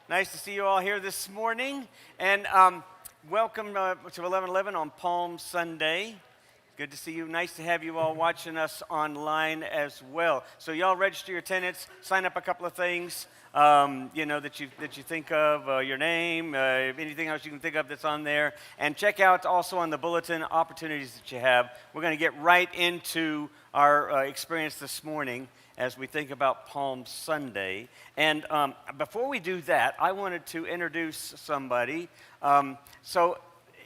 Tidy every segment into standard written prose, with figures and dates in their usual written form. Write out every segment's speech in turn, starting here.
Nice to see you all here this morning. And welcome to 1111 on Palm Sunday. Good to see you. Nice to have you all watching us online as well. So y'all register your attendance, sign up a couple of things, that you think of, your name, anything else you can think of that's on there. And check out also on the bulletin opportunities that you have. We're going to get right into our experience this morning as we think about Palm Sunday. And before we do that, I wanted to introduce somebody. So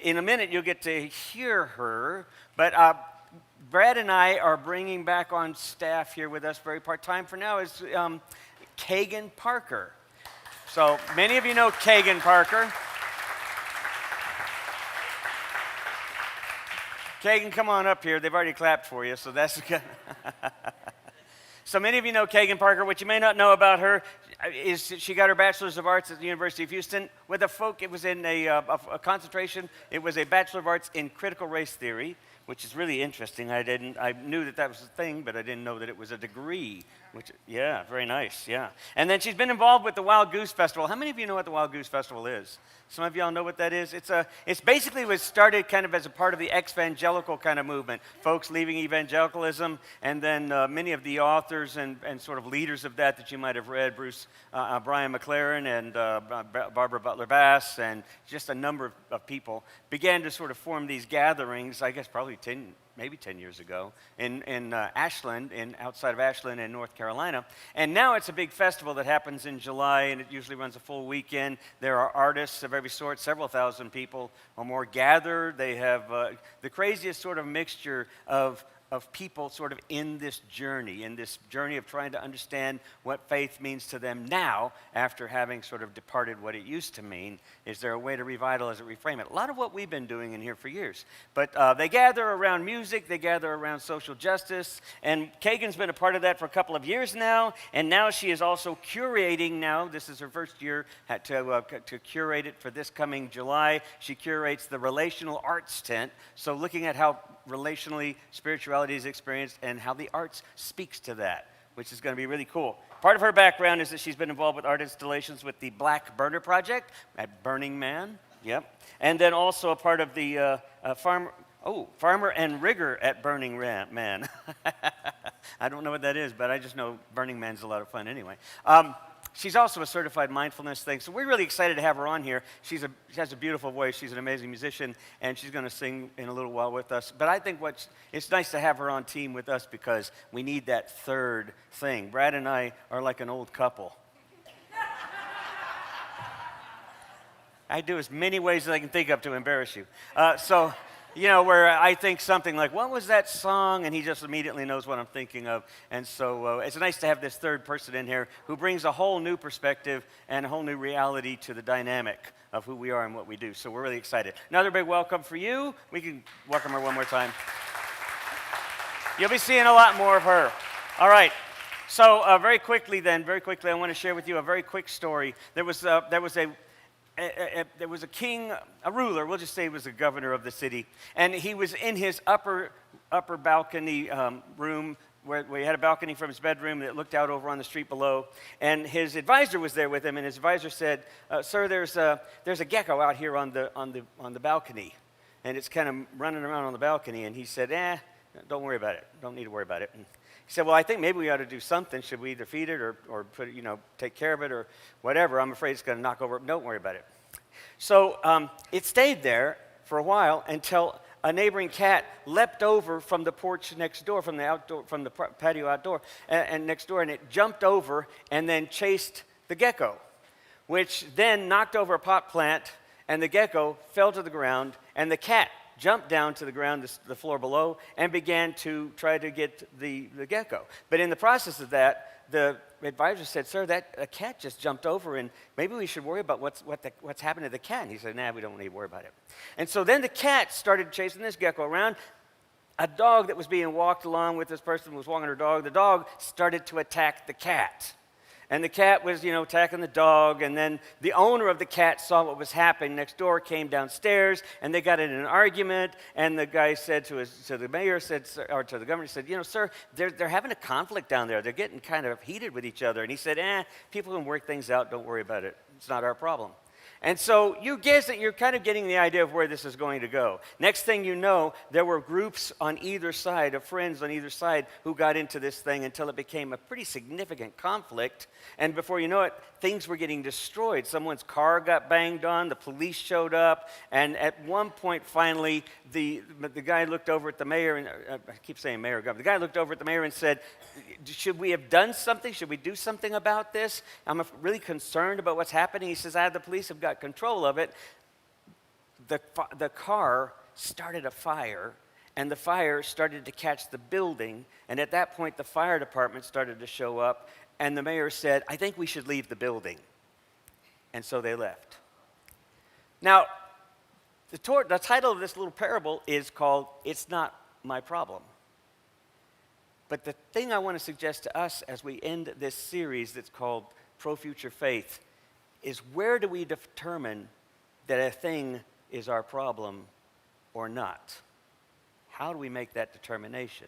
in a minute, you'll get to hear her, but Brad and I are bringing back on staff here with us very part-time for now is Kagan Parker. So many of you know Kagan Parker. Kagan, come on up here. They've already clapped for you, so that's good. So many of you know Kagan Parker. What you may not know about her is she got her Bachelor's of Arts at the University of Houston with it was in a concentration. It was a Bachelor of Arts in Critical Race Theory, which is really interesting. I knew that was a thing, but I didn't know that it was a degree. Yeah, very nice, yeah. And then she's been involved with the Wild Goose Festival. How many of you know what the Wild Goose Festival is? Some of y'all know what that is? It's basically was started kind of as a part of the ex-evangelical kind of movement. Folks leaving evangelicalism, and then many of the authors and sort of leaders of that you might have read, Brian McLaren and Barbara Butler Bass, and just a number of people, began to sort of form these gatherings, I guess probably maybe 10 years ago, in Ashland, outside of Ashland in North Carolina. And now it's a big festival that happens in July, and it usually runs a full weekend. There are artists of every sort, several thousand people or more gather. They have the craziest sort of mixture of people sort of in this journey of trying to understand what faith means to them now after having sort of departed what it used to mean. Is there a way to revitalize it, reframe it? A lot of what we've been doing in here for years. But they gather around music, they gather around social justice, and Kagan's been a part of that for a couple of years now, and now she is also curating now. This is her first year to curate it for this coming July. She curates the Relational Arts Tent, so looking at how relationally spirituality is experienced and how the arts speaks to that, which is going to be really cool. Part of her background is that she's been involved with art installations with the Black Burner Project at Burning Man, yep, and then also a part of the Farmer and Rigger at Burning Man. I don't know what that is, but I just know Burning Man's a lot of fun anyway. She's also a certified mindfulness thing, so we're really excited to have her on here. She has a beautiful voice. She's an amazing musician, and she's going to sing in a little while with us. But I think it's nice to have her on team with us because we need that third thing. Brad and I are like an old couple. I do as many ways as I can think of to embarrass you. Where I think something like, what was that song? And he just immediately knows what I'm thinking of. And so it's nice to have this third person in here who brings a whole new perspective and a whole new reality to the dynamic of who we are and what we do. So we're really excited. Another big welcome for you. We can welcome her one more time. You'll be seeing a lot more of her. All right. So very quickly, I want to share with you a very quick story. There was a king, a ruler, we'll just say he was a governor of the city, and he was in his upper balcony room where he had a balcony from his bedroom that looked out over on the street below, and his advisor was there with him, and his advisor said, "Sir, there's a gecko out here on the balcony, and it's kind of running around on the balcony." And he said, "Don't worry about it. Don't need to worry about it." And he said, "Well, I think maybe we ought to do something. Should we either feed it or put it, take care of it or whatever? I'm afraid it's going to knock over. Don't worry about it." So it stayed there for a while until a neighboring cat leapt over from the porch next door, from the patio outdoor, and next door, and it jumped over and then chased the gecko, which then knocked over a pot plant, and the gecko fell to the ground, and the cat jumped down to the ground, the floor below, and began to try to get the gecko. But in the process of that, the advisor said, "Sir, a cat just jumped over, and maybe we should worry about what's happened to the cat." And he said, "Nah, we don't need to worry about it." And so then the cat started chasing this gecko around. A dog that was being walked along with this person was walking her dog. The dog started to attack the cat. And the cat was, attacking the dog. And then the owner of the cat saw what was happening next door, came downstairs, and they got in an argument. And the guy said to the mayor, or to the governor, said, sir, they're having a conflict down there. They're getting kind of heated with each other. And he said, people can work things out. Don't worry about it. It's not our problem. And so you guess that you're kind of getting the idea of where this is going to go. Next thing you know, there were groups on either side, of friends on either side, who got into this thing until it became a pretty significant conflict. And before you know it, things were getting destroyed. Someone's car got banged on, the police showed up, and at one point, finally, the guy looked over at the mayor, and I keep saying mayor, governor. The guy looked over at the mayor and said, should we have done something? Should we do something about this? I'm really concerned about what's happening. He says, the police have got control of it. The car started a fire, and the fire started to catch the building, and at that point, the fire department started to show up, and the mayor said, I think we should leave the building. And so they left. Now, the title of this little parable is called, It's Not My Problem. But the thing I want to suggest to us as we end this series that's called Pro Future Faith is, where do we determine that a thing is our problem or not? How do we make that determination?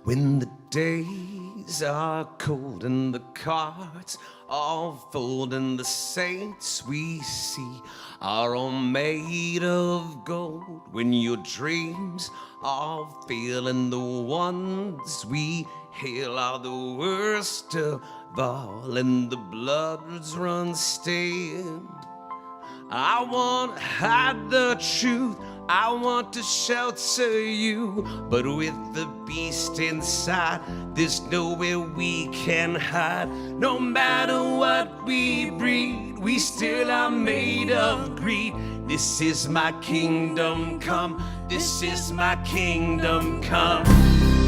When the days are cold and the cards all fold and the saints we see are all made of gold, when your dreams all fail and the ones we hail are the worst of all and the bloods run stale, I want to hide the truth, I want to shelter you, but with the beast inside, there's nowhere we can hide. No matter what we breed, we still are made of greed. This is my kingdom come, this is my kingdom come.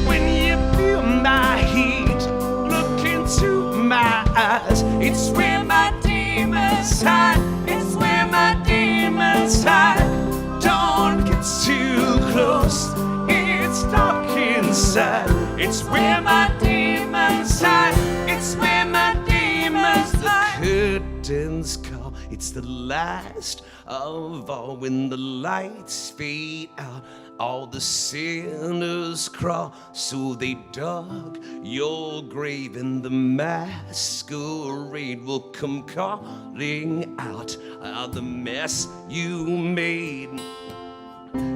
When you feel my heat, look into my eyes, it's where my demons hide, it's where my demons hide. Don't get too close, it's dark inside. It's where my demons hide, it's where my demons hide. The curtains call, it's the last of all. When the lights fade out, all the sinners crawl. So they dug your grave and the masquerade will come calling out the mess you made.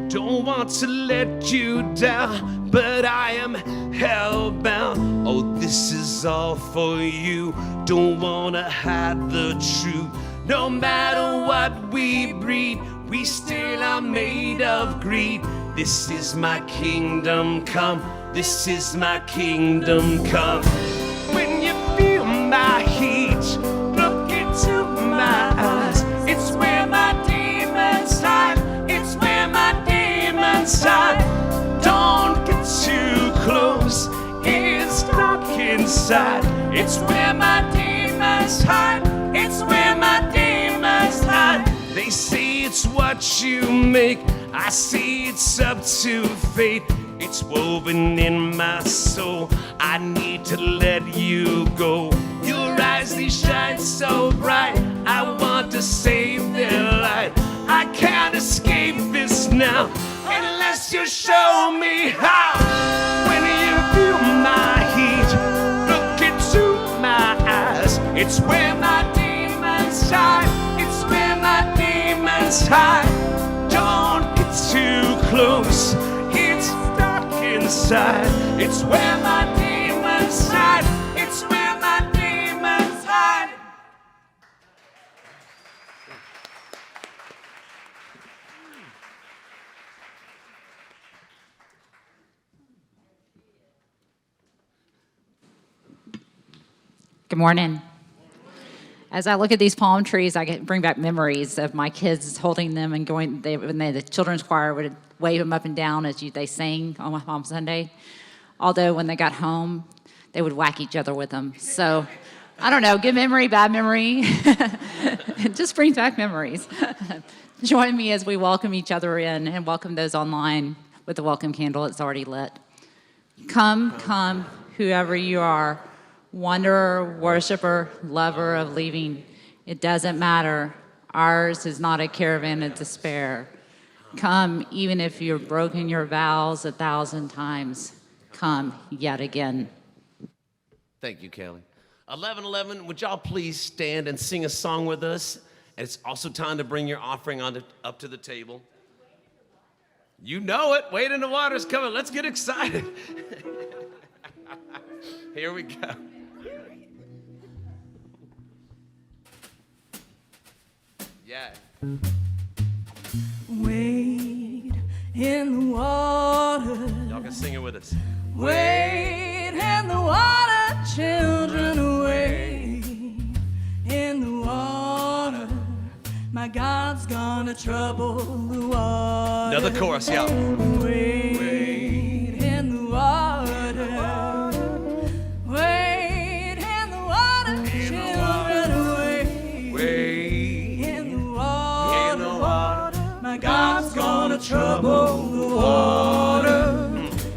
Don't want to let you down, but I am hellbound. Oh, this is all for you. Don't want to hide the truth. No matter what we breed, we still are made of greed. This is my kingdom come, this is my kingdom come. When you feel my heat, look into my eyes, it's where my demons hide, it's where my demons hide. Don't get too close, it's dark inside, it's where my demons hide, it's where my demons hide. They say it's what you make, I see it's up to fate. It's woven in my soul, I need to let you go. Your eyes, they shine so bright, I want to save their light. I can't escape this now, unless you show me how. When you feel my heat, look into my eyes, it's where my demons hide, it's where my demons hide. Don't get too close, it's dark inside, it's where my demons hide, it's where my demons hide. Good morning. As I look at these palm trees, I bring back memories of my kids holding them and going. The children's choir would wave them up and down as they sang on Palm Sunday. Although when they got home, they would whack each other with them. So I don't know, good memory, bad memory. It just brings back memories. Join me as we welcome each other in and welcome those online with the welcome candle that's already lit. Come, come, whoever you are, wanderer, worshiper, lover of leaving. It doesn't matter. Ours is not a caravan of despair. Come, even if you've broken your vows 1,000 times. Come yet again. Thank you, Kelly. 11:11, would y'all please stand and sing a song with us? And it's also time to bring your offering up to the table. You know it. Wade in the Water's coming. Let's get excited. Here we go. Yeah. Wade in the water. Y'all can sing it with us. Wade in the water, children, wade in the water. My God's gonna trouble the water. Another chorus, y'all. Wade in the water. Wade in the water, children, wade. Wade In the water. in the water. My God's gonna trouble the water.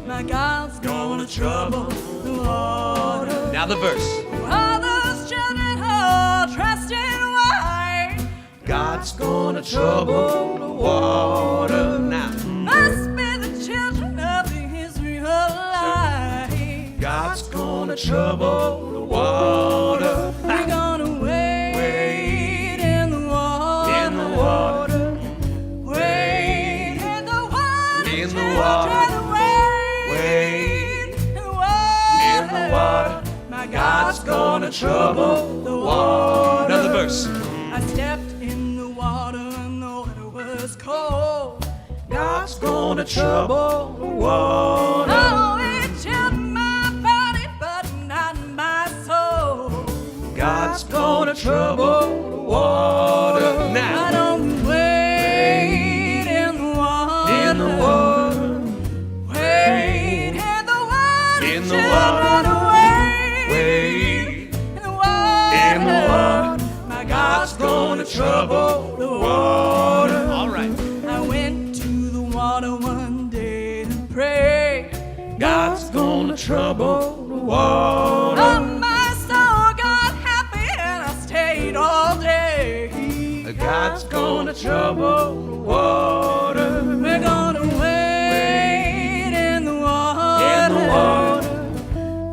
My God's gonna trouble the water. Now the verse. All those children all dressed in white God's gonna trouble the water. Now. must be the children of the Israelites. God's gonna trouble the water. We're gonna wade in the water. In the water. Wade in the water. In the water. Children, wade Wade in the water. in the water. My God's gonna trouble the water. Another verse. I stepped in the water and the water was cold. God's gonna trouble the water. Oh, it chilled my body, but not my soul. God's gonna trouble the water. Why Now. don't we wade in the water? In the water. Wade in the water. In the children, water. wade Wade in the water. in the water. My God's gonna trouble the water. All right. I went to the water one day to pray. God's gonna trouble the water. Oh, my soul got happy and I stayed all day. God's gonna trouble the water. We're gonna wade in the water. In the water.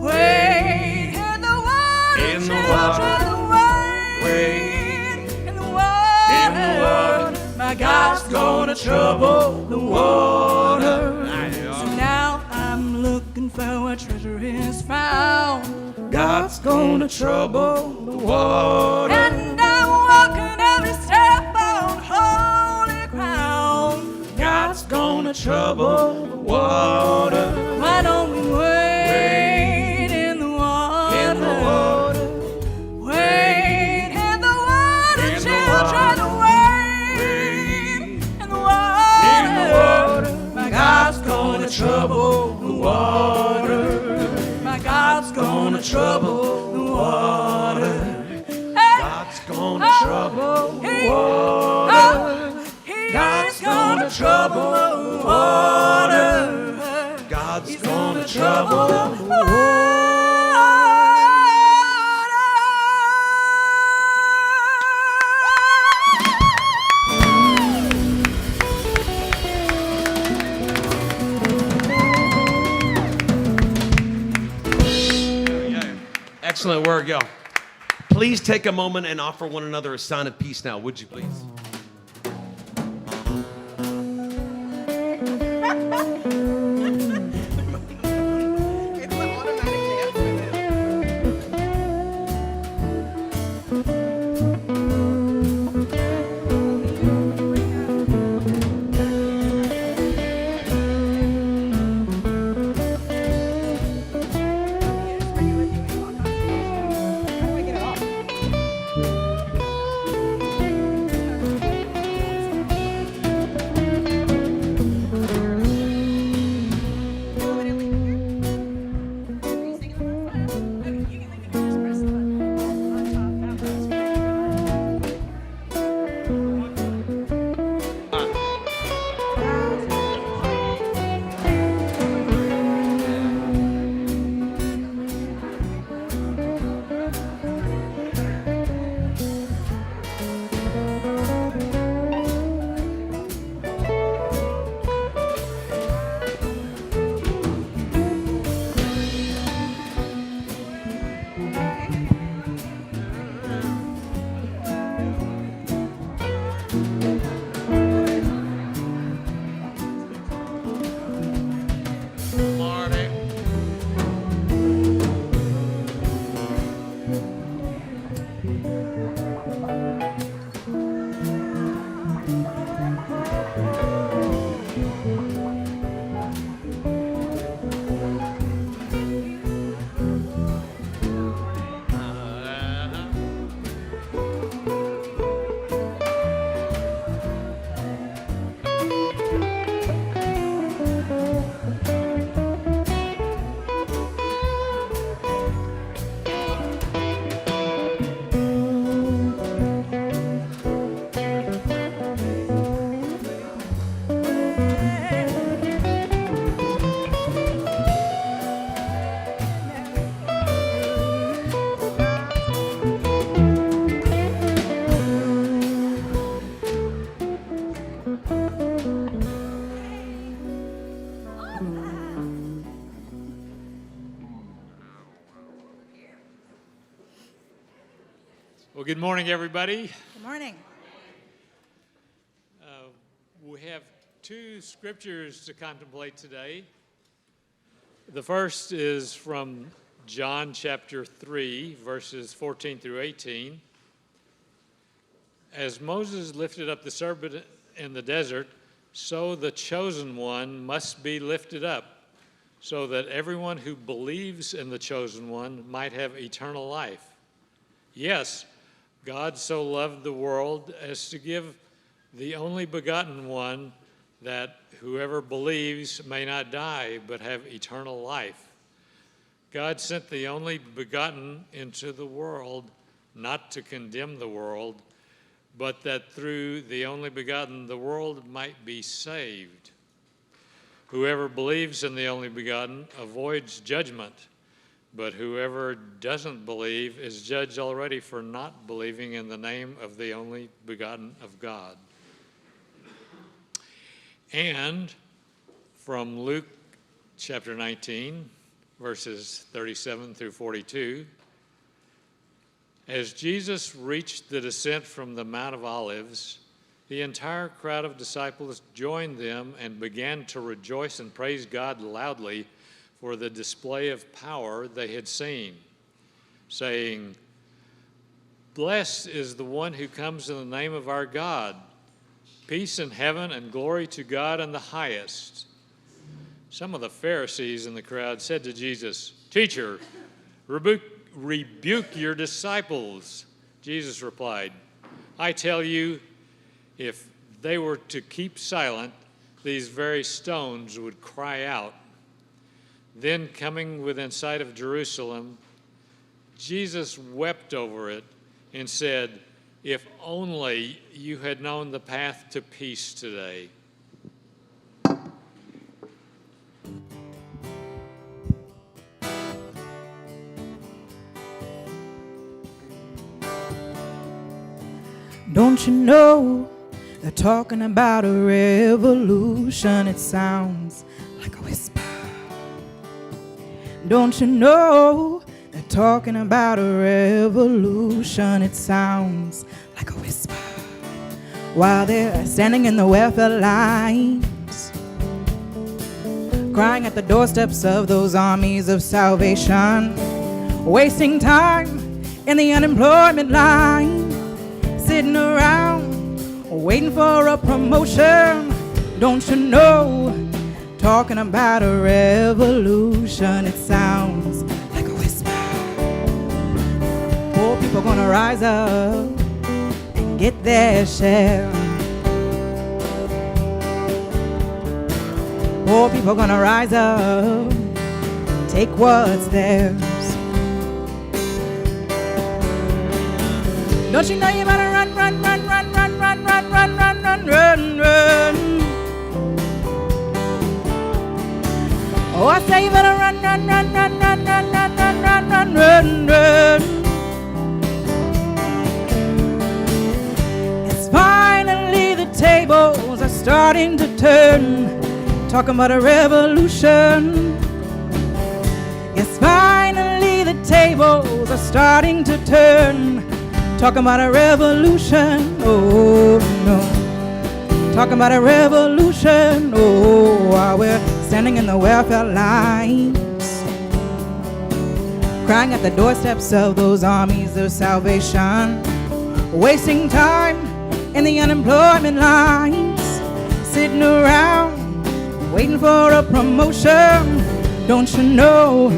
Wade in the water. In the children, water. Wade in the water. In the water. My God's gonna trouble the water. So now I'm looking for where treasure is found. God's gonna trouble the water. And I'm walking every step on holy ground. God's gonna trouble the water. Why don't we wade in the water? In the water. Wade in the water, In the children, water. wade in the water. In the water. My God's gonna trouble the water. My God's Gonna trouble the water. God's gonna trouble the water. God's gonna trouble the water. God's gonna trouble the water. Excellent work, y'all. Please take a moment and offer one another a sign of peace now, would you please? Well, good morning, everybody. Good morning. We have two scriptures to contemplate today. The first is from John chapter 3, verses 14 through 18. As Moses lifted up the serpent in the desert, so the chosen one must be lifted up, so that everyone who believes in the chosen one might have eternal life. Yes, God so loved the world as to give the only begotten one, that whoever believes may not die but have eternal life. God sent the only begotten into the world, not to condemn the world, but that through the only begotten the world might be saved. Whoever believes in the only begotten avoids judgment, but whoever doesn't believe is judged already for not believing in the name of the only begotten of God. And from Luke chapter 19, verses 37 through 42, as Jesus reached the descent from the Mount of Olives, the entire crowd of disciples joined them and began to rejoice and praise God loudly for the display of power they had seen, saying, "Blessed is the one who comes in the name of our God. Peace in heaven and glory to God in the highest." Some of the Pharisees in the crowd said to Jesus, "Teacher, rebuke your disciples." Jesus replied, "I tell you, if they were to keep silent, these very stones would cry out." Then, coming within sight of Jerusalem, Jesus wept over it and said, "If only you had known the path to peace today." Don't you know they're talking about a revolution? It sounds like a whisper. Don't you know they're talking about a revolution? It sounds like a whisper. While they're standing in the welfare lines, crying at the doorsteps of those armies of salvation, wasting time in the unemployment line, sitting around waiting for a promotion. Don't you know, talking about a revolution, it sounds like a whisper. Poor people gonna rise up and get their share. Poor people gonna rise up, take what's theirs. Don't you know you better run, run, run, run, run, run, run, run, run, run, run, run. Oh, I say you better run, run, run, run, run, run, run, run, run, run, run, run. It's finally the tables are starting to turn, talking about a revolution. Yes, finally the tables are starting to turn, talking about a revolution. Oh no, talking about a revolution. Oh, while we're standing in the welfare lines, crying at the doorsteps of those armies of salvation, wasting time in the unemployment lines, sitting around waiting for a promotion. Don't you know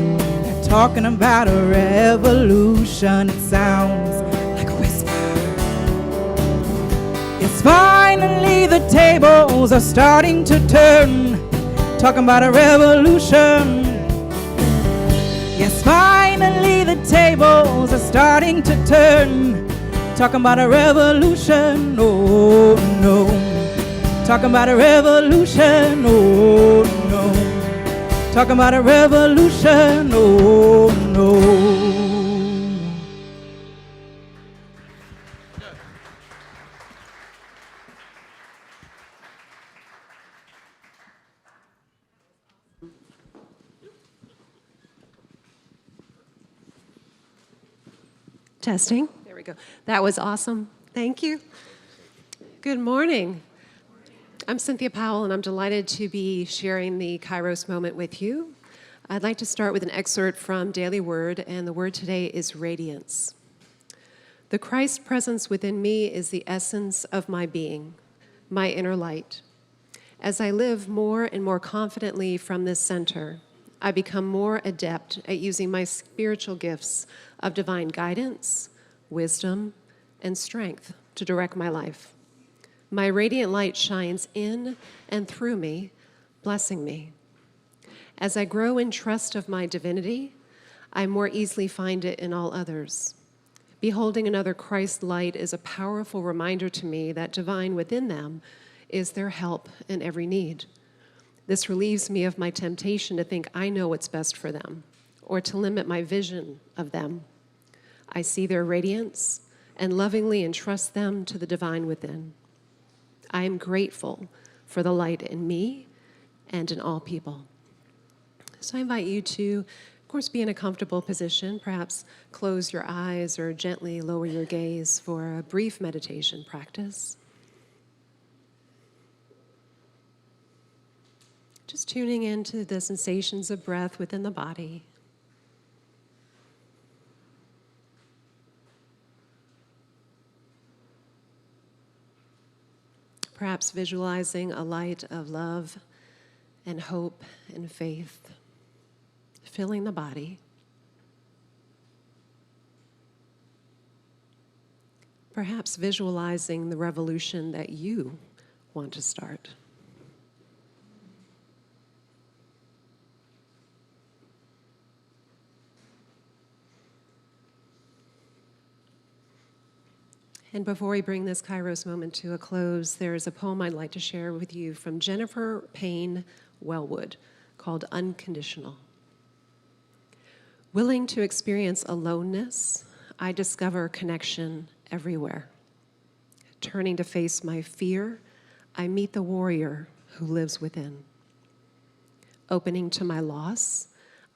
they're talking about a revolution? It sounds like a whisper. Yes, finally the tables are starting to turn, talking about a revolution. Yes, finally the tables are starting to turn, talking about a revolution. Oh no, talking about a revolution. Oh no, talking about a revolution. Oh no. Testing. There we go. That was awesome. Thank you. Good morning. I'm Cynthia Powell, and I'm delighted to be sharing the Kairos moment with you. I'd like to start with an excerpt from Daily Word, and the word today is radiance. The Christ presence within me is the essence of my being, my inner light. As I live more and more confidently from this center, I become more adept at using my spiritual gifts of divine guidance, wisdom, and strength to direct my life. My radiant light shines in and through me, blessing me. As I grow in trust of my divinity, I more easily find it in all others. Beholding another Christ light is a powerful reminder to me that divine within them is their help in every need. This relieves me of my temptation to think I know what's best for them, or to limit my vision of them. I see their radiance and lovingly entrust them to the divine within. I am grateful for the light in me and in all people. So I invite you to, of course, be in a comfortable position. Perhaps close your eyes or gently lower your gaze for a brief meditation practice. Just tuning into the sensations of breath within the body. Perhaps visualizing a light of love and hope and faith filling the body. Perhaps visualizing the revolution that you want to start. And before we bring this Kairos moment to a close, there is a poem I'd like to share with you from Jennifer Payne Wellwood called Unconditional. Willing to experience aloneness, I discover connection everywhere. Turning to face my fear, I meet the warrior who lives within. Opening to my loss,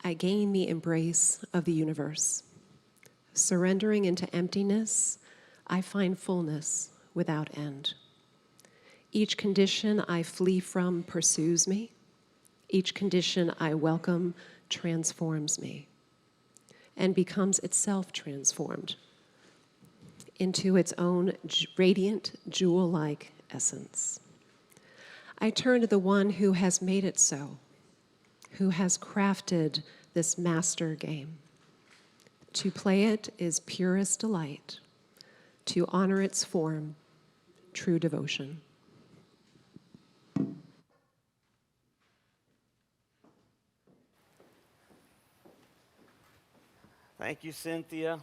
I gain the embrace of the universe. Surrendering into emptiness, I find fullness without end. Each condition I flee from pursues me. Each condition I welcome transforms me and becomes itself transformed into its own radiant, jewel-like essence. I turn to the one who has made it so, who has crafted this master game. To play it is purest delight. To honor its form, true devotion. Thank you, Cynthia.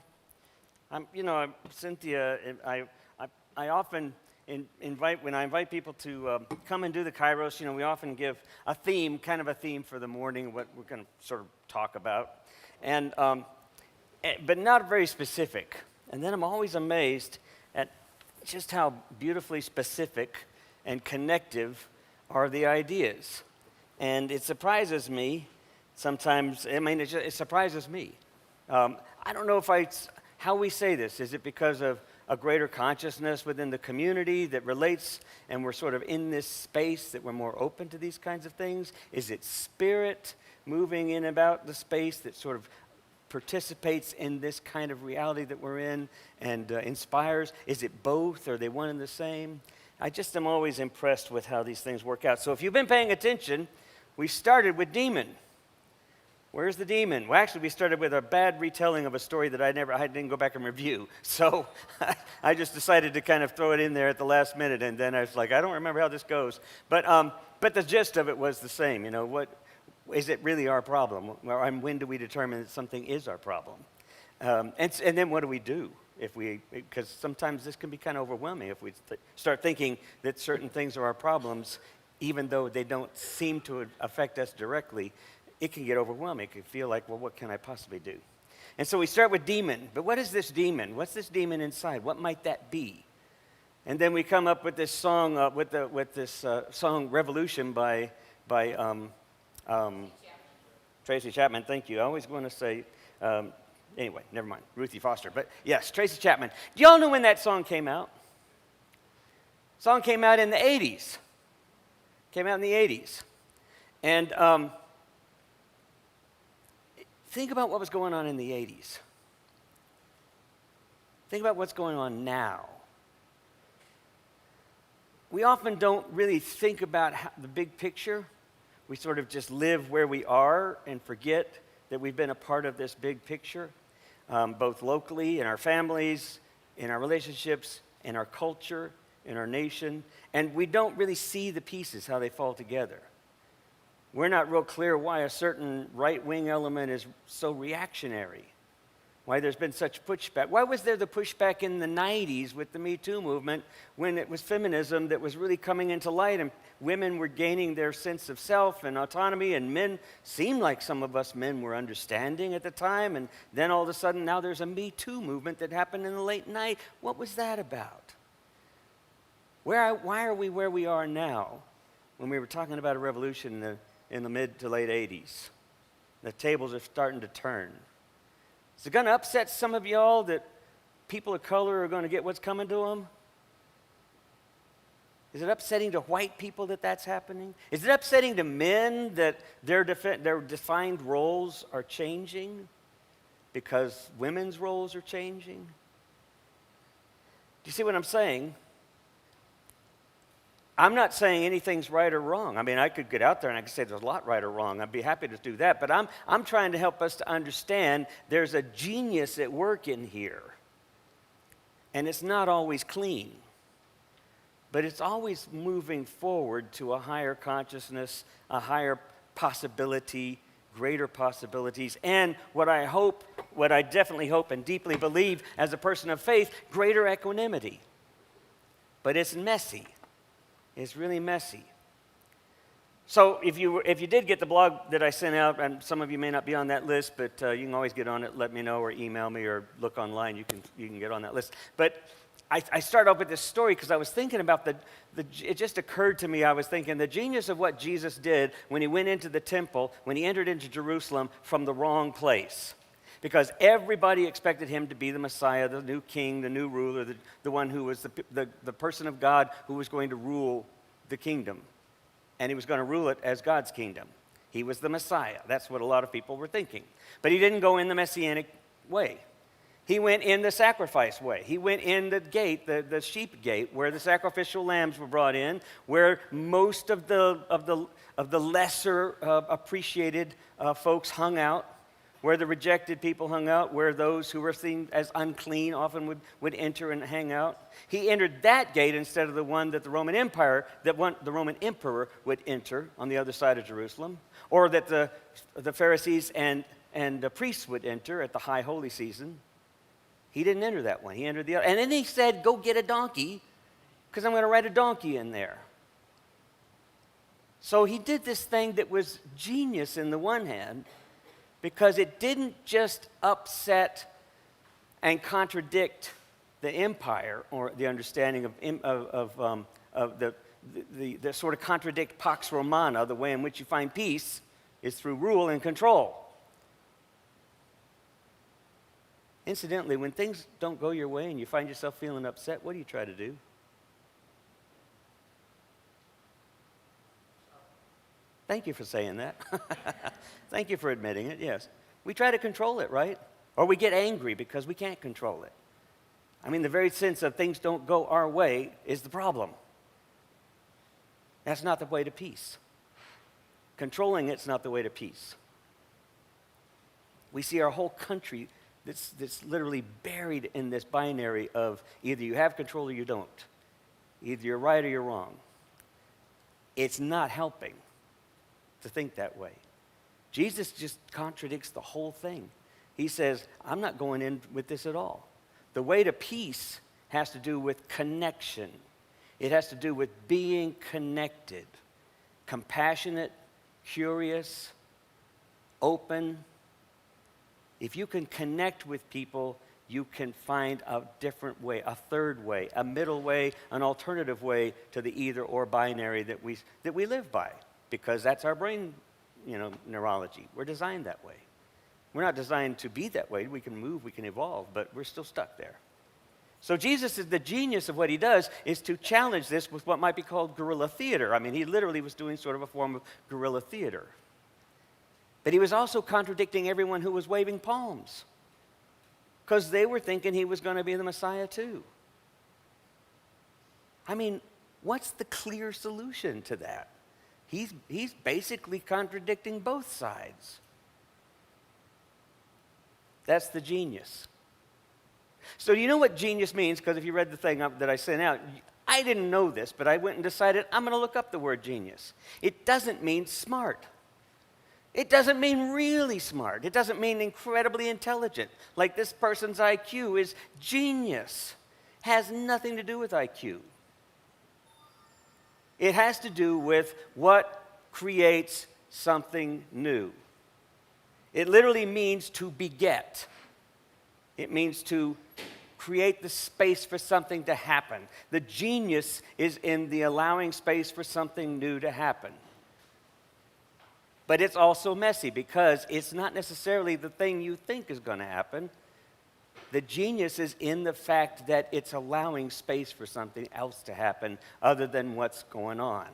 Cynthia, I often when I invite people to come and do the Kairos, we often give a theme, kind of a theme for the morning, what we're going to sort of talk about, but not very specific. And then I'm always amazed at just how beautifully specific and connective are the ideas. And it surprises me sometimes. It surprises me. I don't know how we say this. Is it because of a greater consciousness within the community that relates, and we're sort of in this space that we're more open to these kinds of things? Is it spirit moving in about the space that sort of participates in this kind of reality that we're in and inspires? Is it both? Are they one and the same? I just am always impressed with how these things work out. So if you've been paying attention, we started with demon. Where's the demon? Well, actually, we started with a bad retelling of a story that I didn't go back and review. So I just decided to kind of throw it in there at the last minute, and then I was like, I don't remember how this goes. But the gist of it was the same. What is it really our problem? And when do we determine that something is our problem? And then what do we do? Because sometimes this can be kind of overwhelming if we start thinking that certain things are our problems, even though they don't seem to affect us directly. It can get overwhelming. It can feel like, well, what can I possibly do? And so we start with demon. But what is this demon? What's this demon inside? What might that be? And then we come up with this song, song "Revolution" by Tracy Chapman. Thank you. I always want to say Anyway, never mind. Ruthie Foster. But yes, Tracy Chapman. Do y'all know when that song came out? Song came out in the 80s. Came out in the 80s. And think about what was going on in the 80s. Think about what's going on now. We often don't really think about the big picture. We sort of just live where we are and forget that we've been a part of this big picture, both locally, in our families, in our relationships, in our culture, in our nation. And we don't really see the pieces, how they fall together. We're not real clear why a certain right-wing element is so reactionary, why there's been such pushback. Why was there the pushback in the 90s with the Me Too movement when it was feminism that was really coming into light and women were gaining their sense of self and autonomy, and men seemed like some of us men were understanding at the time, and then all of a sudden now there's a Me Too movement that happened in the late night. What was that about? Why are we where we are now when we were talking about a revolution in the mid to late 80s? The tables are starting to turn. Is it going to upset some of y'all that people of color are going to get what's coming to them? Is it upsetting to white people that that's happening? Is it upsetting to men that their defined roles are changing because women's roles are changing? Do you see what I'm saying? I'm not saying anything's right or wrong. I mean, I could get out there and I could say there's a lot right or wrong. I'd be happy to do that. But I'm trying to help us to understand there's a genius at work in here. And it's not always clean. But it's always moving forward to a higher consciousness, a higher possibility, greater possibilities, and what I definitely hope and deeply believe as a person of faith, greater equanimity. But it's messy. It's really messy. So if you did get the blog that I sent out, and some of you may not be on that list, but you can always get on it, let me know, or email me, or look online. You can get on that list. But I start off with this story because I was thinking about it just occurred to me, I was thinking the genius of what Jesus did when he went into the temple, when he entered into Jerusalem from the wrong place. Because everybody expected him to be the Messiah, the new king, the new ruler, the one who was the person of God who was going to rule the kingdom. And he was going to rule it as God's kingdom. He was the Messiah. That's what a lot of people were thinking. But he didn't go in the messianic way. He went in the sacrifice way. He went in the gate, the sheep gate, where the sacrificial lambs were brought in, where most of the lesser appreciated folks hung out, where the rejected people hung out, where those who were seen as unclean often would enter and hang out. He entered that gate instead of the one that the Roman emperor would enter on the other side of Jerusalem, or that the Pharisees and the priests would enter at the high holy season. He didn't enter that one. He entered the other. And then he said, go get a donkey, because I'm going to ride a donkey in there. So he did this thing that was genius in the one hand, because it didn't just upset and contradict the empire or the understanding of the sort of contradict Pax Romana, the way in which you find peace is through rule and control. Incidentally, when things don't go your way and you find yourself feeling upset, what do you try to do? Thank you for saying that. Thank you for admitting it, yes. We try to control it, right? Or we get angry because we can't control it. I mean, the very sense of things don't go our way is the problem. That's not the way to peace. Controlling it's not the way to peace. We see our whole country that's literally buried in this binary of either you have control or you don't. Either you're right or you're wrong. It's not helping to think that way. Jesus just contradicts the whole thing. He says, I'm not going in with this at all. The way to peace has to do with connection. It has to do with being connected, compassionate, curious, open. If you can connect with people, you can find a different way, a third way, a middle way, an alternative way to the either or binary that we live by, because that's our brain, neurology. We're designed that way. We're not designed to be that way. We can move, we can evolve, but we're still stuck there. So Jesus is the genius of what he does is to challenge this with what might be called guerrilla theater. I mean, he literally was doing sort of a form of guerrilla theater. But he was also contradicting everyone who was waving palms because they were thinking he was going to be the Messiah too. I mean, what's the clear solution to that? He's basically contradicting both sides. That's the genius. So do you know what genius means? Because if you read the thing that I sent out, I didn't know this, but I went and decided I'm going to look up the word genius. It doesn't mean smart. It doesn't mean really smart. It doesn't mean incredibly intelligent. Like this person's IQ is genius. Has nothing to do with IQ. It has to do with what creates something new. It literally means to beget. It means to create the space for something to happen. The genius is in the allowing space for something new to happen. But it's also messy because it's not necessarily the thing you think is going to happen. The genius is in the fact that it's allowing space for something else to happen other than what's going on.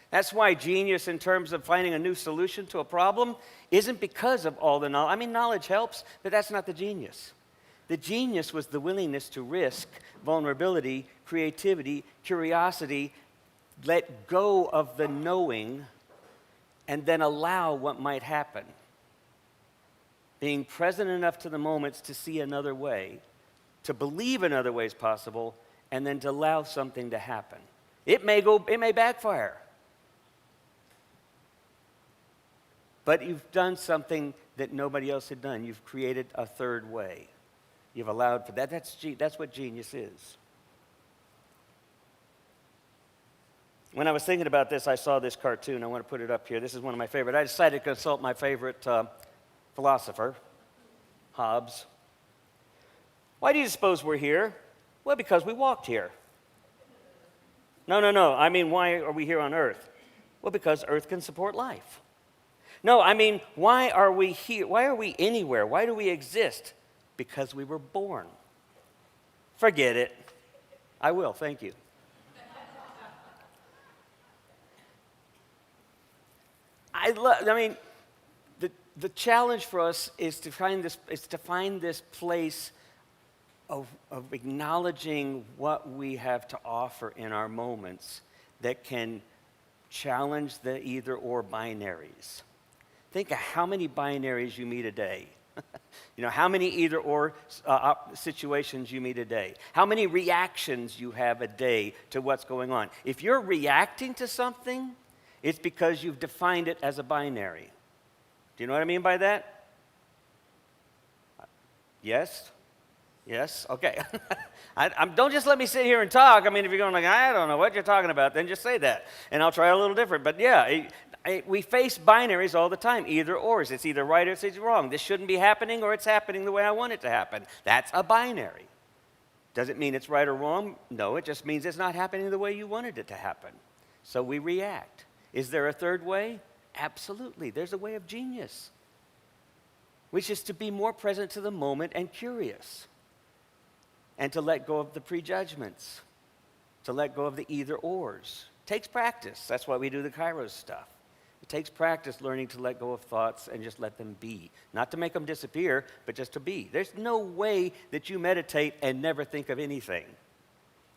That's why genius in terms of finding a new solution to a problem isn't because of all the knowledge. I mean, knowledge helps, but that's not the genius. The genius was the willingness to risk vulnerability, creativity, curiosity, let go of the knowing, and then allow what might happen. Being present enough to the moments to see another way, to believe another way is possible, and then to allow something to happen. It may backfire. But you've done something that nobody else had done. You've created a third way. You've allowed for that. That's what genius is. When I was thinking about this, I saw this cartoon. I want to put it up here. This is one of my favorite. I decided to consult my favorite philosopher, Hobbes. Why do you suppose we're here? Well, because we walked here. No. I mean, why are we here on Earth? Well, because Earth can support life. No, I mean, why are we here? Why are we anywhere? Why do we exist? Because we were born. Forget it. I will, thank you. The challenge for us is to find this place of acknowledging what we have to offer in our moments that can challenge the either-or binaries. Think of how many binaries you meet a day. How many either-or situations you meet a day. How many reactions you have a day to what's going on. If you're reacting to something, it's because you've defined it as a binary. Do you know what I mean by that? Yes? Yes? Okay. Don't just let me sit here and talk. I mean, if you're going like, I don't know what you're talking about, then just say that. And I'll try a little different. But yeah, we face binaries all the time, either ors. It's either right or it's wrong. This shouldn't be happening or it's happening the way I want it to happen. That's a binary. Does it mean it's right or wrong? No, it just means it's not happening the way you wanted it to happen. So we react. Is there a third way? Absolutely. There's a way of genius, which is to be more present to the moment and curious, and to let go of the prejudgments, to let go of the either-ors. Takes practice. That's why we do the Kairos stuff. It takes practice learning to let go of thoughts and just let them be. Not to make them disappear, but just to be. There's no way that you meditate and never think of anything.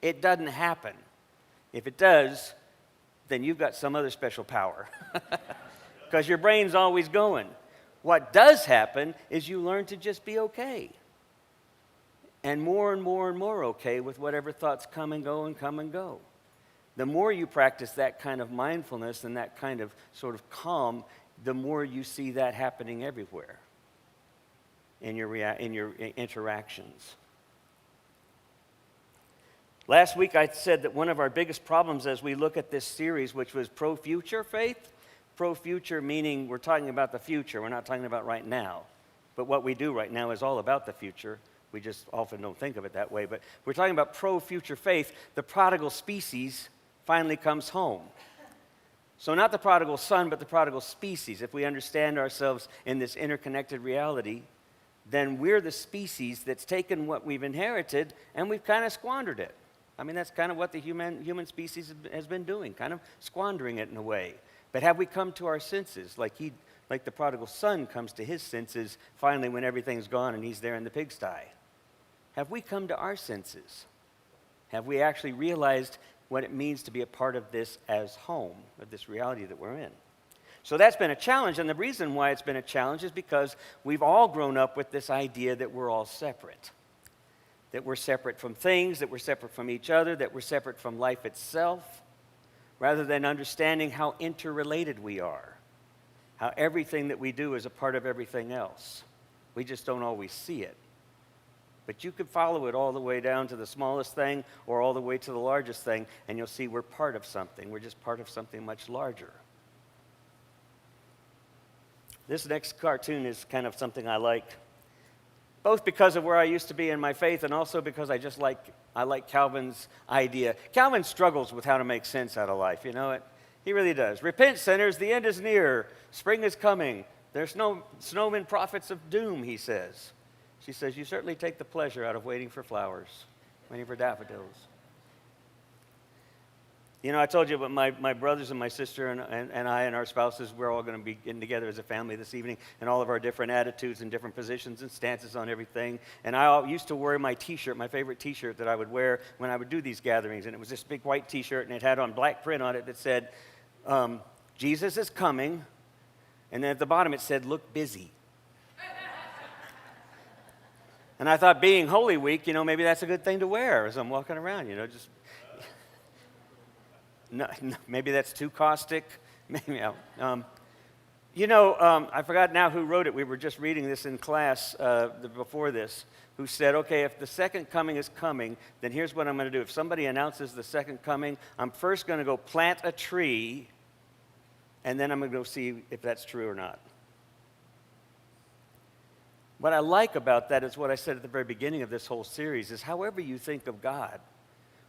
It doesn't happen. If it does, then you've got some other special power. Because your brain's always going. What does happen is you learn to just be okay. And more okay with whatever thoughts come and go and come and go. The more you practice that kind of mindfulness and that kind of sort of calm, the more you see that happening everywhere in your interactions. Last week I said that one of our biggest problems as we look at this series, which was pro-future faith, pro-future meaning we're talking about the future, we're not talking about right now. But what we do right now is all about the future. We just often don't think of it that way. But we're talking about pro-future faith. The prodigal species finally comes home. So not the prodigal son, but the prodigal species. If we understand ourselves in this interconnected reality, then we're the species that's taken what we've inherited and we've kind of squandered it. I mean, that's kind of what the human species has been doing, kind of squandering it in a way. But have we come to our senses, like the prodigal son comes to his senses finally when everything's gone and he's there in the pigsty? Have we come to our senses? Have we actually realized what it means to be a part of this as home, of this reality that we're in? So that's been a challenge, and the reason why it's been a challenge is because we've all grown up with this idea that we're all separate. That we're separate from things, that we're separate from each other, that we're separate from life itself, rather than understanding how interrelated we are, how everything that we do is a part of everything else. We just don't always see it. But you could follow it all the way down to the smallest thing or all the way to the largest thing, and you'll see we're part of something. We're just part of something much larger. This next cartoon is kind of something I like, both because of where I used to be in my faith and also because I like Calvin's idea. Calvin struggles with how to make sense out of life, you know it? He really does. Repent, sinners, the end is near. Spring is coming. There's no snowmen prophets of doom, he says. She says, you certainly take the pleasure out of waiting for flowers, waiting for daffodils. You know, I told you about my brothers and my sister and I and our spouses, we're all going to be getting together as a family this evening, and all of our different attitudes and different positions and stances on everything. And I used to wear my T-shirt, my favorite T-shirt that I would wear when I would do these gatherings, and it was this big white T-shirt, and it had on black print on it that said, Jesus is coming, and then at the bottom it said, look busy. And I thought, being Holy Week, you know, maybe that's a good thing to wear as I'm walking around, you know, just... No, maybe that's too caustic. Maybe, I forgot now who wrote it. We were just reading this in class before this, who said, okay, if the second coming is coming, then here's what I'm going to do. If somebody announces the second coming, I'm first going to go plant a tree, and then I'm going to go see if that's true or not. What I like about that is what I said at the very beginning of this whole series, is however you think of God,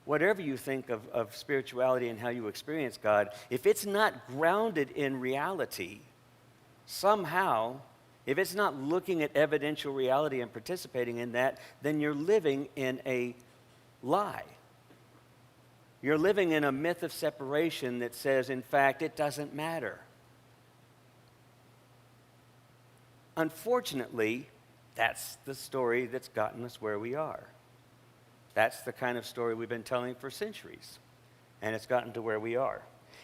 whatever you think of spirituality and how you experience God, if it's not grounded in reality, somehow, if it's not looking at evidential reality and participating in that, then you're living in a lie. You're living in a myth of separation that says, in fact, it doesn't matter. Unfortunately, that's the story that's gotten us where we are. That's the kind of story we've been telling for centuries, and it's gotten to where we are.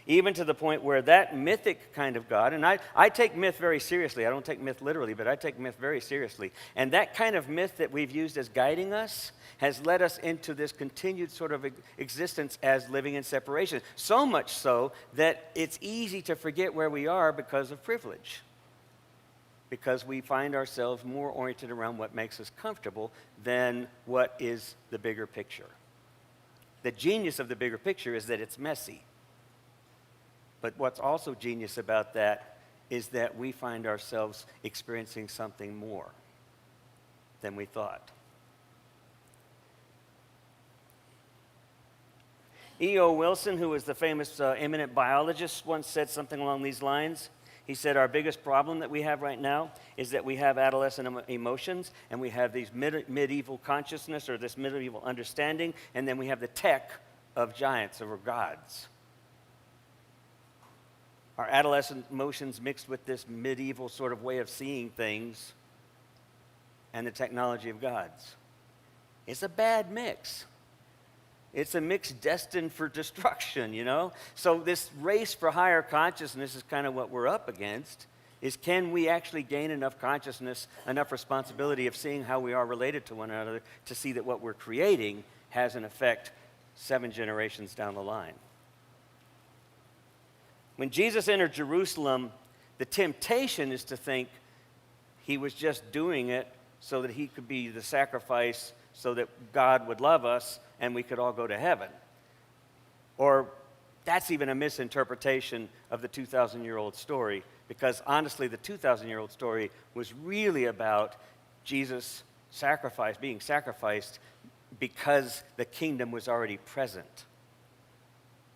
Even to the point where that mythic kind of God, and I take myth very seriously. I don't take myth literally, but I take myth very seriously. And that kind of myth that we've used as guiding us has led us into this continued sort of existence as living in separation. So much so that it's easy to forget where we are because of privilege. Because we find ourselves more oriented around what makes us comfortable than what is the bigger picture. The genius of the bigger picture is that it's messy. But what's also genius about that is that we find ourselves experiencing something more than we thought. E.O. Wilson, who was the famous eminent biologist, once said something along these lines. He said, our biggest problem that we have right now is that we have adolescent emotions, and we have these medieval consciousness, or this medieval understanding, and then we have the tech of giants, or gods. Our adolescent emotions mixed with this medieval sort of way of seeing things and the technology of gods. It's a bad mix. It's a mix destined for destruction, you know? So this race for higher consciousness is kind of what we're up against, is can we actually gain enough consciousness, enough responsibility of seeing how we are related to one another to see that what we're creating has an effect 7 generations down the line. When Jesus entered Jerusalem, the temptation is to think he was just doing it so that he could be the sacrifice so that God would love us and we could all go to heaven. Or that's even a misinterpretation of the 2,000-year-old story, because honestly, the 2,000-year-old story was really about Jesus being sacrificed because the kingdom was already present.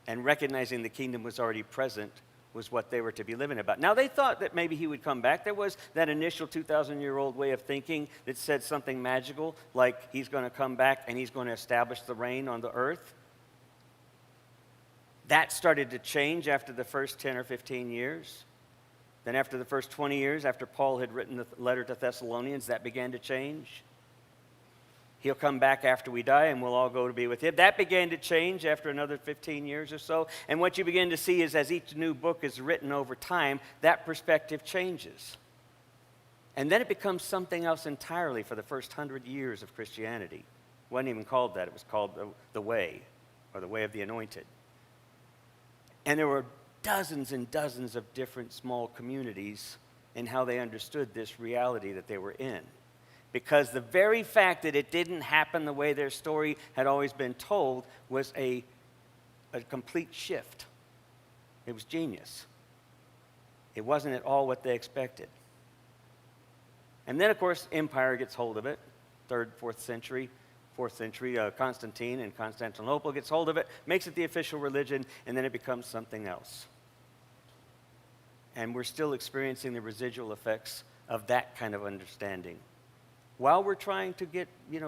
And recognizing the kingdom was already present was what they were to be living about. Now, they thought that maybe he would come back. There was that initial 2,000-year-old way of thinking that said something magical, like he's going to come back and he's going to establish the reign on the earth. That started to change after the first 10 or 15 years. Then after the first 20 years, after Paul had written the letter to Thessalonians, that began to change. He'll come back after we die, and we'll all go to be with him. That began to change after another 15 years or so. And what you begin to see is as each new book is written over time, that perspective changes. And then it becomes something else entirely for the first 100 years of Christianity. It wasn't even called that. It was called the Way, or the Way of the Anointed. And there were dozens and dozens of different small communities in how they understood this reality that they were in. Because the very fact that it didn't happen the way their story had always been told was a complete shift. It was genius. It wasn't at all what they expected. And then, of course, empire gets hold of it, 3rd, 4th century. 4th century, Constantine in Constantinople gets hold of it, makes it the official religion, and then it becomes something else. And we're still experiencing the residual effects of that kind of understanding. While we're trying to get,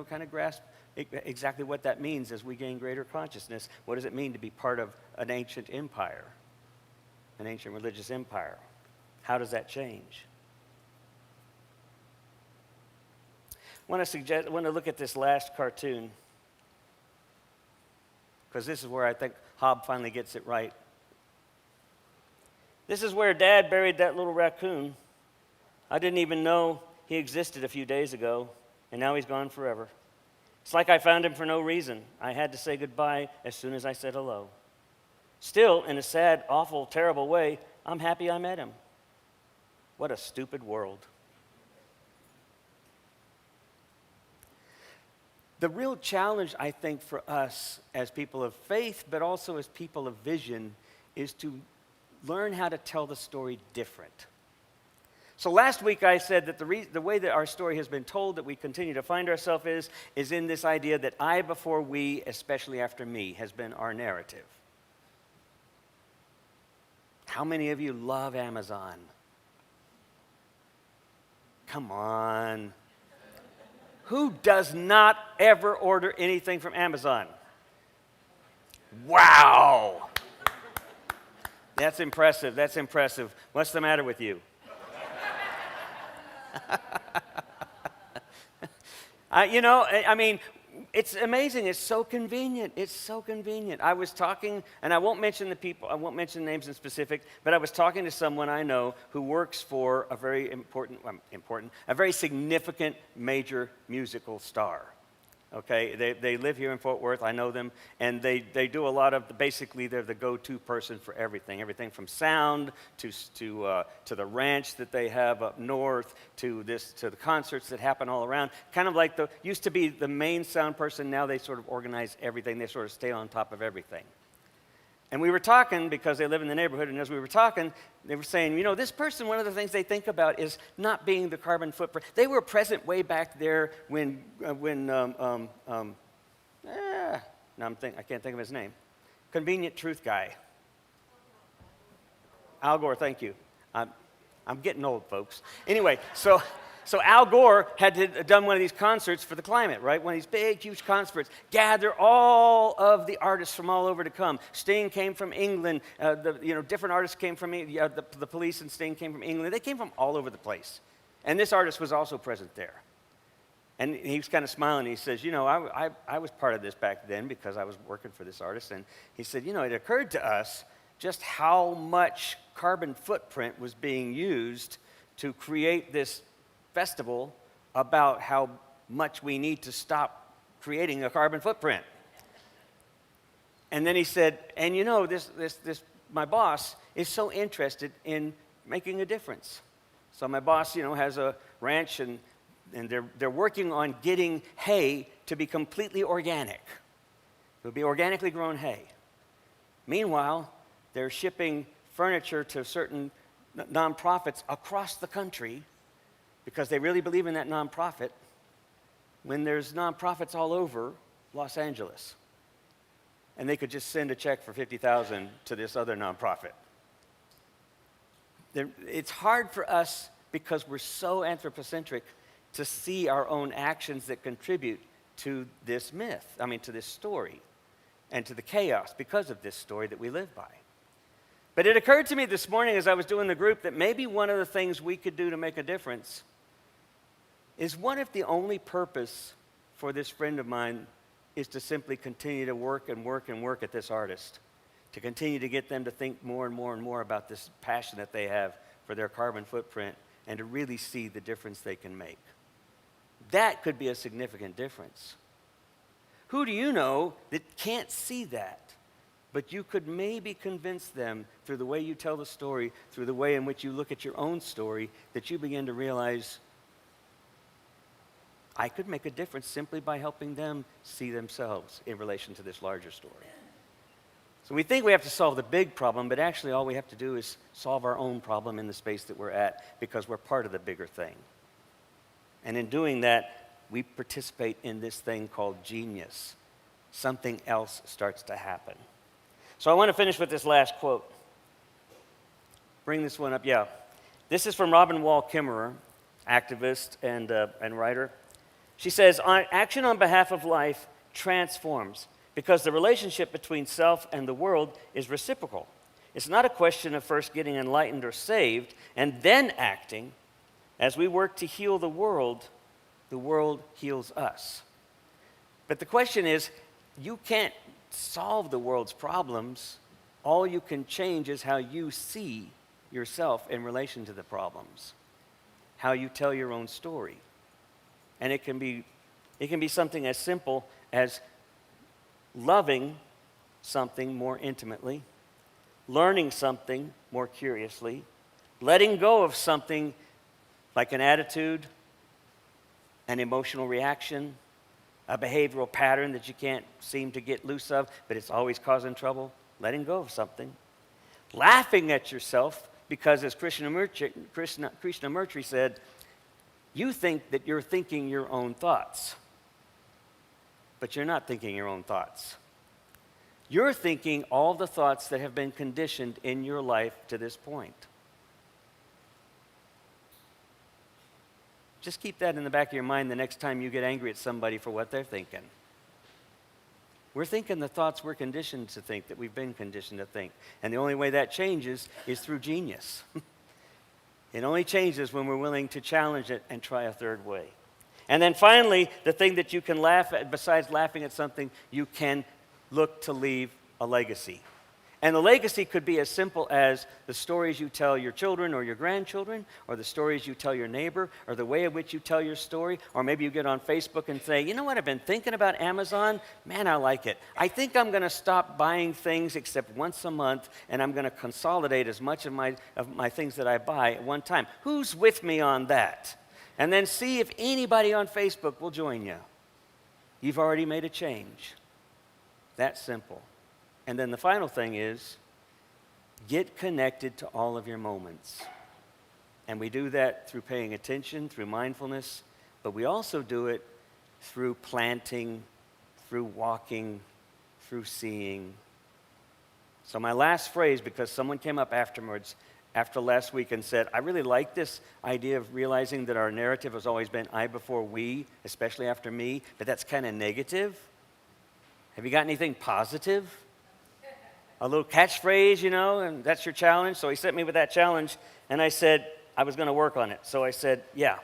kind of grasp exactly what that means as we gain greater consciousness. What does it mean to be part of an ancient empire, an ancient religious empire? How does that change? I want to look at this last cartoon, because this is where I think Hobb finally gets it right. This is where Dad buried that little raccoon. I didn't even know he existed a few days ago, and now he's gone forever. It's like I found him for no reason. I had to say goodbye as soon as I said hello. Still, in a sad, awful, terrible way, I'm happy I met him. What a stupid world. The real challenge, I think, for us as people of faith, but also as people of vision, is to learn how to tell the story different. So last week I said that the way that our story has been told, that we continue to find ourselves is in this idea that I before we, especially after me, has been our narrative. How many of you love Amazon? Come on. Who does not ever order anything from Amazon? Wow. That's impressive. That's impressive. What's the matter with you? It's amazing. It's so convenient. It's so convenient. I was talking, and I won't mention the people, I won't mention names in specific, but I was talking to someone I know who works for a very a very significant major musical star. Okay, they live here in Fort Worth. I know them, and they do a lot of, basically they're the go-to person for everything from sound to the ranch that they have up north to the concerts that happen all around. Kind of like used to be the main sound person. Now they sort of organize everything. They sort of stay on top of everything. And we were talking, because they live in the neighborhood, and as we were talking, they were saying, this person, one of the things they think about is not being the carbon footprint. They were present way back there I can't think of his name. Convenient truth guy. Al Gore, thank you. I'm getting old, folks. Anyway, so Al Gore had done one of these concerts for the climate, right? One of these big, huge concerts. Gather all of the artists from all over to come. Sting came from England. Different artists came from the Police and Sting came from England. They came from all over the place. And this artist was also present there. And he was kind of smiling. He says, I was part of this back then because I was working for this artist. And he said, it occurred to us just how much carbon footprint was being used to create this festival about how much we need to stop creating a carbon footprint. And then he said, and my boss is so interested in making a difference. So my boss, has a ranch and they're working on getting hay to be completely organic. It would be organically grown hay. Meanwhile, they're shipping furniture to certain nonprofits across the country because they really believe in that nonprofit, when there's nonprofits all over Los Angeles. And they could just send a check for $50,000 to this other nonprofit. It's hard for us because we're so anthropocentric to see our own actions that contribute to this myth, to this story, and to the chaos because of this story that we live by. But it occurred to me this morning as I was doing the group that maybe one of the things we could do to make a difference is, what if the only purpose for this friend of mine is to simply continue to work and work and work at this artist, to continue to get them to think more and more and more about this passion that they have for their carbon footprint and to really see the difference they can make. That could be a significant difference. Who do you know that can't see that, but you could maybe convince them through the way you tell the story, through the way in which you look at your own story, that you begin to realize, I could make a difference simply by helping them see themselves in relation to this larger story. So we think we have to solve the big problem, but actually all we have to do is solve our own problem in the space that we're at, because we're part of the bigger thing. And in doing that, we participate in this thing called genius. Something else starts to happen. So I want to finish with this last quote. Bring this one up, yeah. This is from Robin Wall Kimmerer, activist and writer. She says, action on behalf of life transforms because the relationship between self and the world is reciprocal. It's not a question of first getting enlightened or saved and then acting. As we work to heal the world heals us. But the question is, you can't solve the world's problems. All you can change is how you see yourself in relation to the problems, how you tell your own story. And it can be something as simple as loving something more intimately, learning something more curiously, letting go of something like an attitude, an emotional reaction, a behavioral pattern that you can't seem to get loose of, but it's always causing trouble, letting go of something. Laughing at yourself because, as Krishnamurti said, you think that you're thinking your own thoughts, but you're not thinking your own thoughts. You're thinking all the thoughts that have been conditioned in your life to this point. Just keep that in the back of your mind the next time you get angry at somebody for what they're thinking. We're thinking the thoughts we're conditioned to think, that we've been conditioned to think. And the only way that changes is through genius. It only changes when we're willing to challenge it and try a third way. And then finally, the thing that you can laugh at, besides laughing at something, you can look to leave a legacy. And the legacy could be as simple as the stories you tell your children or your grandchildren, or the stories you tell your neighbor, or the way in which you tell your story. Or maybe you get on Facebook and say, you know what, I've been thinking about Amazon. Man, I like it. I think I'm going to stop buying things except once a month, and I'm going to consolidate as much of my things that I buy at one time. Who's with me on that? And then see if anybody on Facebook will join you. You've already made a change. That simple. And then the final thing is, get connected to all of your moments. And we do that through paying attention, through mindfulness, but we also do it through planting, through walking, through seeing. So my last phrase, because someone came up afterwards, after last week, and said, I really like this idea of realizing that our narrative has always been I before we, especially after me, but that's kind of negative. Have you got anything positive? A little catchphrase, and that's your challenge. So he sent me with that challenge, and I said I was going to work on it. So I said, yeah.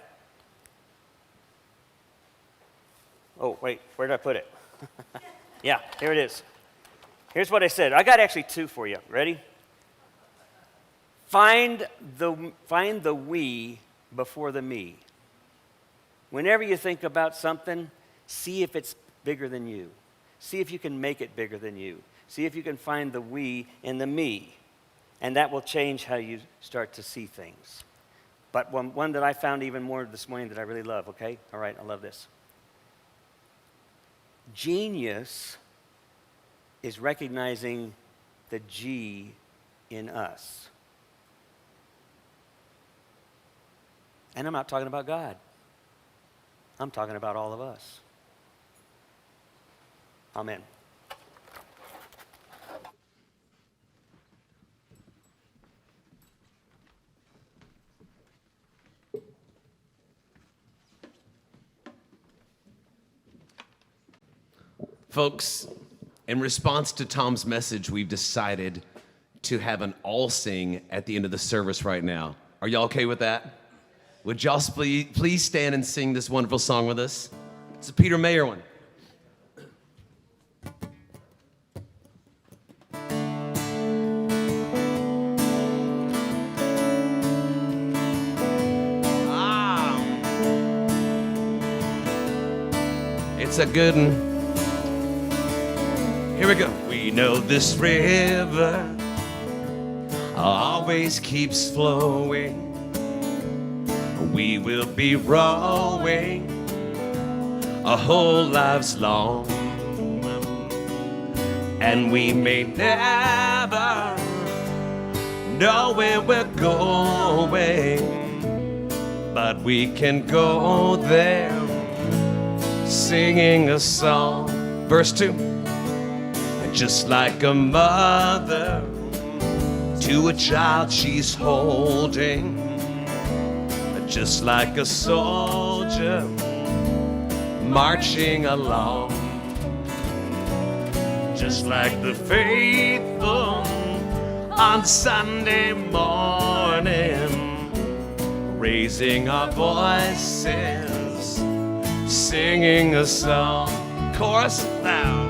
Oh, wait, where did I put it? Yeah, here it is. Here's what I said. I got actually two for you. Ready? Find the we before the me. Whenever you think about something, see if it's bigger than you. See if you can make it bigger than you. See if you can find the we in the me, and that will change how you start to see things. But one that I found even more this morning that I really love, okay? All right, I love this. Genius is recognizing the G in us. And I'm not talking about God. I'm talking about all of us. Amen. Folks, in response to Tom's message, we've decided to have an all sing at the end of the service right now. Are y'all okay with that? Would y'all please stand and sing this wonderful song with us? It's a Peter Mayer one. It's a good one. Here we go. We know this river always keeps flowing. We will be rowing our whole lives long, and we may never know where we're going, but we can go there singing a song. Verse 2. And just like a mother to a child she's holding, just like a soldier marching along, just like the faithful on Sunday morning, raising our voices, singing a song. Chorus now.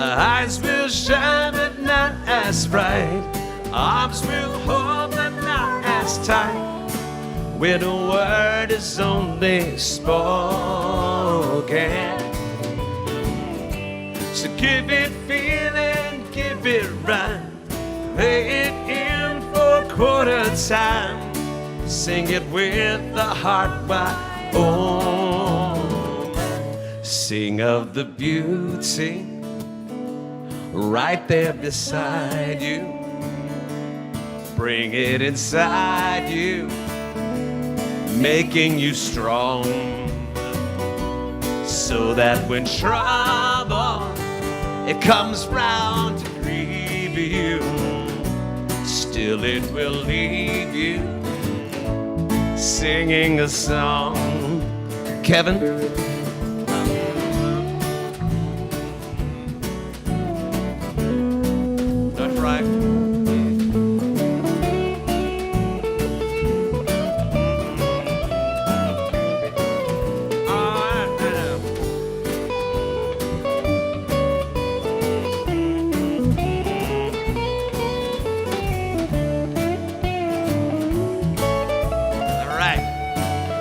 Eyes will shine but not as bright, arms will hold but not as tight, when a word is only spoken. So give it feeling, give it right, play it in for quarter time, sing it with the heart wide open. Sing of the beauty right there beside you, bring it inside you, making you strong, so that when trouble it comes round to grieve you, still it will leave you singing a song. Kevin? That's right.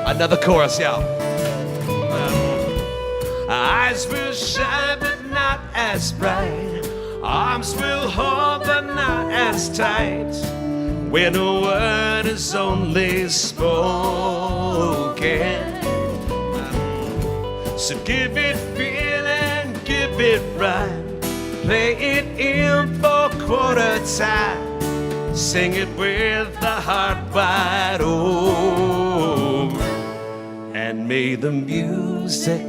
Another chorus, y'all. Eyes will shine but not as bright, arms will hold but not as tight, when a word is only spoken. So give it feeling, give it right, play it in for quarter time, sing it with the heart wide open. And may the music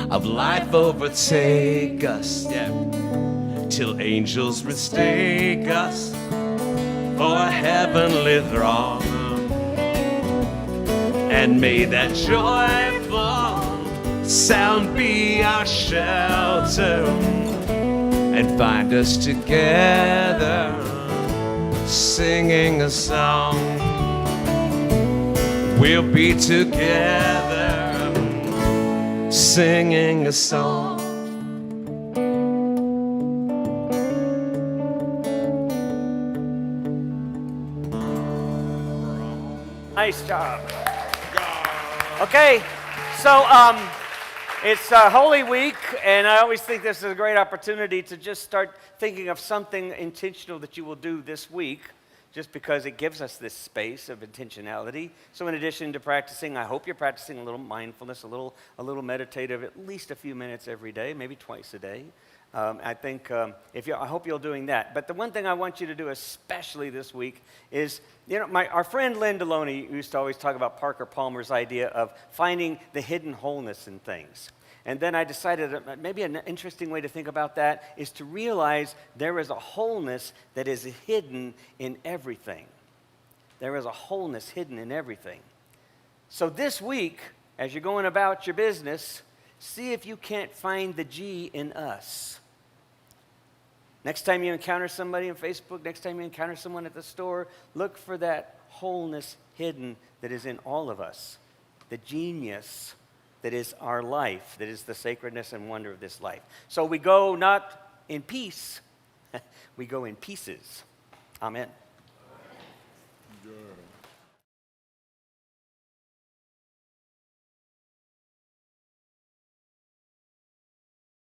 of life overtake us, till angels mistake us for a heavenly throng. And may that joyful sound be our shelter, and find us together singing a song. We'll be together singing a song. Nice job. Okay, so it's Holy Week, and I always think this is a great opportunity to just start thinking of something intentional that you will do this week, just because it gives us this space of intentionality. So in addition to practicing, I hope you're practicing a little mindfulness, a little meditative, at least a few minutes every day, maybe twice a day. I think I hope you're doing that. But the one thing I want you to do, especially this week, is, our friend Lynn Deloney used to always talk about Parker Palmer's idea of finding the hidden wholeness in things. And then I decided that maybe an interesting way to think about that is to realize there is a wholeness that is hidden in everything. There is a wholeness hidden in everything. So this week, as you're going about your business, See if you can't find the G in us. Next time you encounter somebody on Facebook, next time you encounter someone at the store, look for that wholeness hidden that is in all of us, the genius that is our life, that is the sacredness and wonder of this life. So we go not in peace, we go in pieces. Amen. Good.